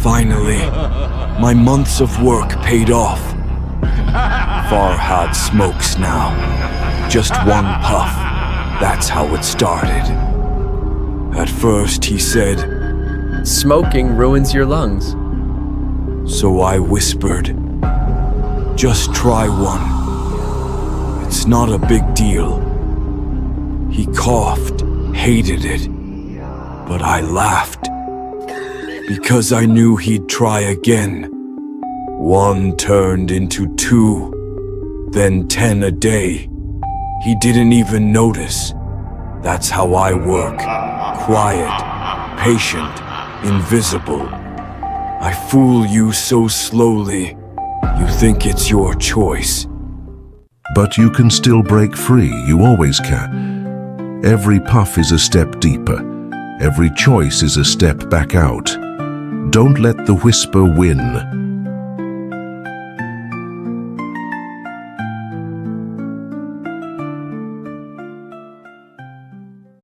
Finally, my months of work paid off. Farhad smokes now. Just one puff. That's how it started. At first he said, "Smoking ruins your lungs." so I whispered, "Just try one. It's not a big deal." He coughed, hated it, but I laughed, because I knew he'd try again. One turned into 2, then 10 a day. He didn't even notice. That's how I work. Quiet, patient, invisible. I fool you so slowly, you think it's your choice. But you can still break free, you always can. Every puff is a step deeper. Every choice is a step back out. Don't let the whisper win.